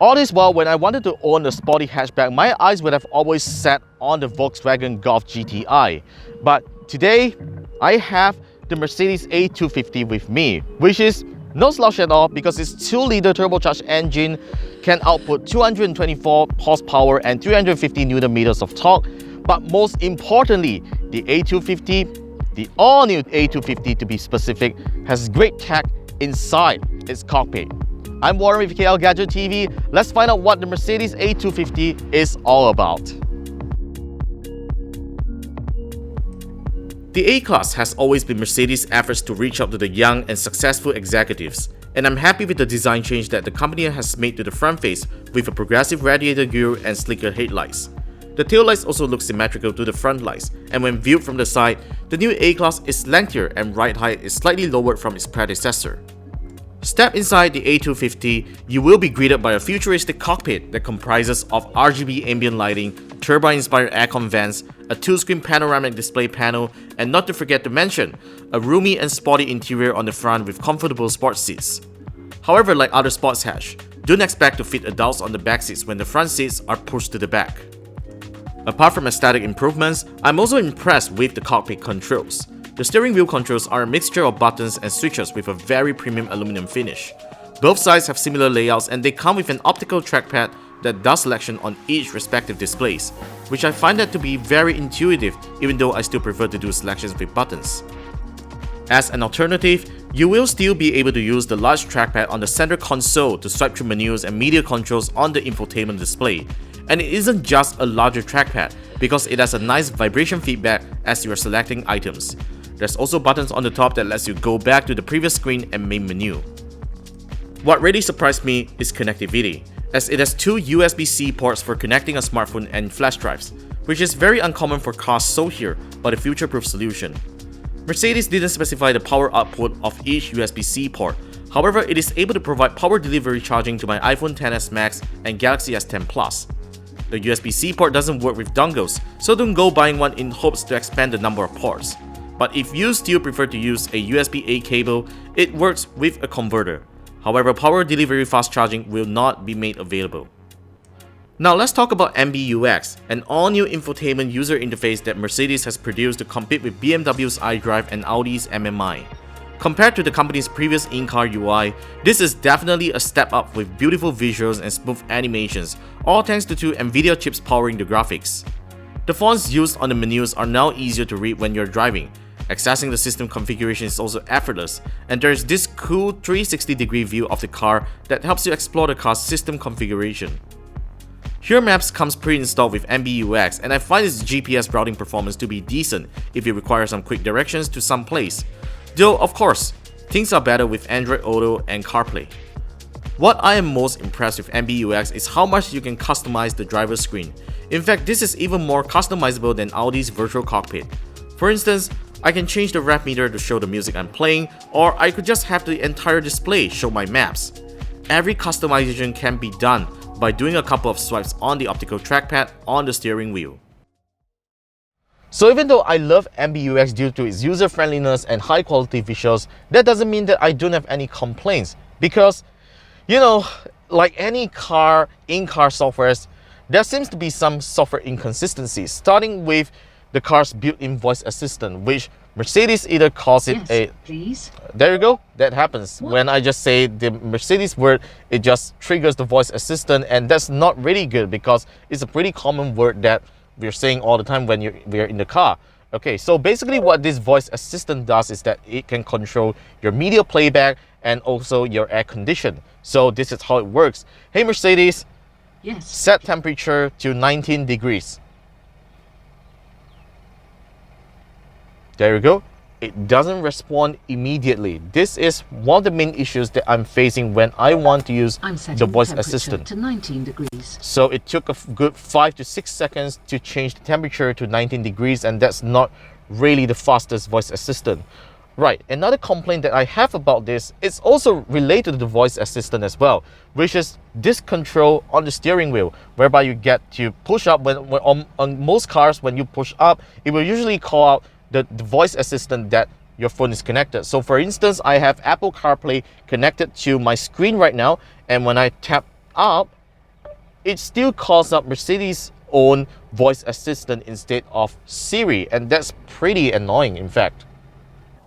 All this while, when I wanted to own a sporty hatchback, my eyes would have always set on the Volkswagen Golf GTI. But today, I have the Mercedes A250 with me, which is no slouch at all because its 2-liter turbocharged engine can output 224 horsepower and 350 Newton meters of torque. But most importantly, the A250, the all-new A250 to be specific, has great tech inside its cockpit. I'm Warren with KLGadgetTV. Let's find out what the Mercedes A250 is all about. The A-Class has always been Mercedes' efforts to reach out to the young and successful executives, and I'm happy with the design change that the company has made to the front face with a progressive radiator grille and sleeker headlights. The taillights also look symmetrical to the front lights, and when viewed from the side, the new A-Class is lengthier and ride height is slightly lowered from its predecessor. Step inside the A250, you will be greeted by a futuristic cockpit that comprises of RGB ambient lighting, turbine-inspired aircon vents, a 2-screen panoramic display panel, and not to forget to mention, a roomy and sporty interior on the front with comfortable sports seats. However, like other sports hatch, don't expect to fit adults on the back seats when the front seats are pushed to the back. Apart from aesthetic improvements, I'm also impressed with the cockpit controls. The steering wheel controls are a mixture of buttons and switches with a very premium aluminum finish. Both sides have similar layouts and they come with an optical trackpad that does selection on each respective displays, which I find that to be very intuitive even though I still prefer to do selections with buttons. As an alternative, you will still be able to use the large trackpad on the center console to swipe through menus and media controls on the infotainment display. And it isn't just a larger trackpad because it has a nice vibration feedback as you are selecting items. There's also buttons on the top that lets you go back to the previous screen and main menu. What really surprised me is connectivity, as it has 2 USB-C ports for connecting a smartphone and flash drives, which is very uncommon for cars sold here, but a future-proof solution. Mercedes didn't specify the power output of each USB-C port, however it is able to provide power delivery charging to my iPhone XS Max and Galaxy S10 Plus. The USB-C port doesn't work with dongles, so don't go buying one in hopes to expand the number of ports. But if you still prefer to use a USB-A cable, it works with a converter. However, power delivery fast charging will not be made available. Now let's talk about MBUX, an all-new infotainment user interface that Mercedes has produced to compete with BMW's iDrive and Audi's MMI. Compared to the company's previous in-car UI, this is definitely a step up with beautiful visuals and smooth animations, all thanks to 2 NVIDIA chips powering the graphics. The fonts used on the menus are now easier to read when you're driving. Accessing the system configuration is also effortless, and there is this cool 360-degree view of the car that helps you explore the car's system configuration. Here Maps comes pre-installed with MBUX, and I find its GPS routing performance to be decent if you require some quick directions to some place. Though, of course, things are better with Android Auto and CarPlay. What I am most impressed with MBUX is how much you can customize the driver's screen. In fact, this is even more customizable than Audi's virtual cockpit. For instance, I can change the rev meter to show the music I'm playing, or I could just have the entire display show my maps. Every customization can be done by doing a couple of swipes on the optical trackpad on the steering wheel. So even though I love MBUX due to its user-friendliness and high-quality visuals, that doesn't mean that I don't have any complaints. Because, you know, like any car, in-car softwares, there seems to be some software inconsistencies, starting with the car's built-in voice assistant, which Mercedes either calls it please. There you go, that happens. When I just say the Mercedes word, it just triggers the voice assistant, and that's not really good because it's a pretty common word that we're saying all the time when we're in the car. Okay, so basically what this voice assistant does is that it can control your media playback and also your air condition. So this is how it works. Hey Mercedes, set temperature to 19 degrees. There you go. It doesn't respond immediately. This is one of the main issues that I'm facing when I want to use the voice assistant. To 19 degrees. So it took a good 5 to 6 seconds to change the temperature to 19 degrees, and that's not really the fastest voice assistant. Right, another complaint that I have about this is also related to the voice assistant as well, which is this control on the steering wheel, whereby you get to push up. When on most cars, when you push up, it will usually call out the voice assistant that your phone is connected. So for instance, I have Apple CarPlay connected to my screen right now, and when I tap up, it still calls up Mercedes' own voice assistant instead of Siri, and that's pretty annoying in fact.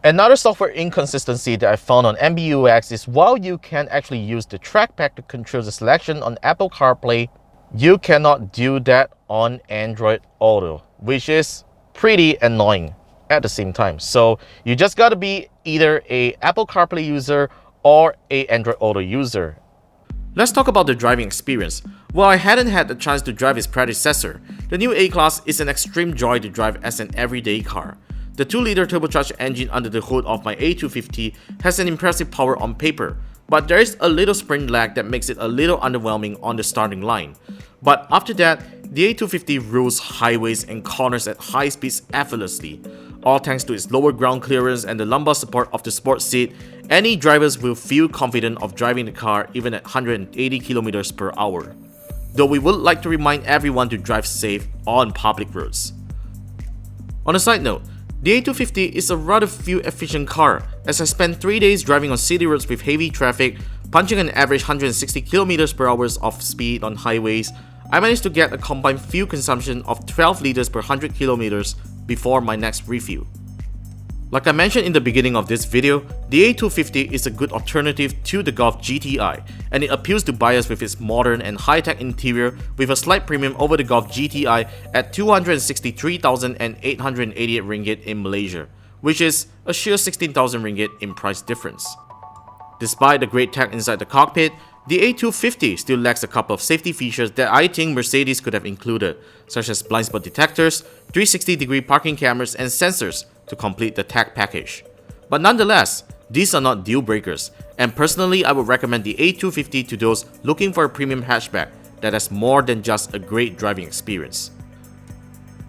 Another software inconsistency that I found on MBUX is while you can actually use the trackpad to control the selection on Apple CarPlay, you cannot do that on Android Auto, which is pretty annoying at the same time. So you just gotta be either a Apple CarPlay user or a Android Auto user. Let's talk about the driving experience. While I hadn't had the chance to drive its predecessor, the new A-Class is an extreme joy to drive as an everyday car. The 2-liter turbocharged engine under the hood of my A250 has an impressive power on paper, but there is a little sprint lag that makes it a little underwhelming on the starting line. But after that, the A250 rules highways and corners at high speeds effortlessly. All thanks to its lower ground clearance and the lumbar support of the sports seat, any drivers will feel confident of driving the car even at 180 km per hour. Though we would like to remind everyone to drive safe on public roads. On a side note, the A250 is a rather fuel-efficient car, as I spent 3 days driving on city roads with heavy traffic, punching an average 160 km per hour of speed on highways. I managed to get a combined fuel consumption of 12 liters per 100 km before my next refuel. Like I mentioned in the beginning of this video, the A250 is a good alternative to the Golf GTI, and it appeals to buyers with its modern and high-tech interior with a slight premium over the Golf GTI at 263,888 ringgit in Malaysia, which is a sheer 16,000 ringgit in price difference. Despite the great tech inside the cockpit, the A250 still lacks a couple of safety features that I think Mercedes could have included, such as blind spot detectors, 360-degree parking cameras, and sensors to complete the tech package. But nonetheless, these are not deal breakers, and personally I would recommend the A250 to those looking for a premium hatchback that has more than just a great driving experience.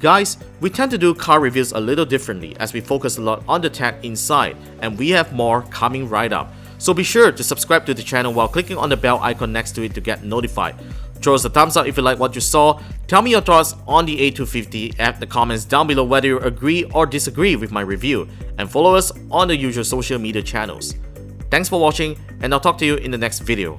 Guys, we tend to do car reviews a little differently as we focus a lot on the tech inside, and we have more coming right up. So be sure to subscribe to the channel while clicking on the bell icon next to it to get notified. Throw us a thumbs up if you like what you saw. Tell me your thoughts on the A250 at the comments down below whether you agree or disagree with my review, and follow us on the usual social media channels. Thanks for watching, and I'll talk to you in the next video.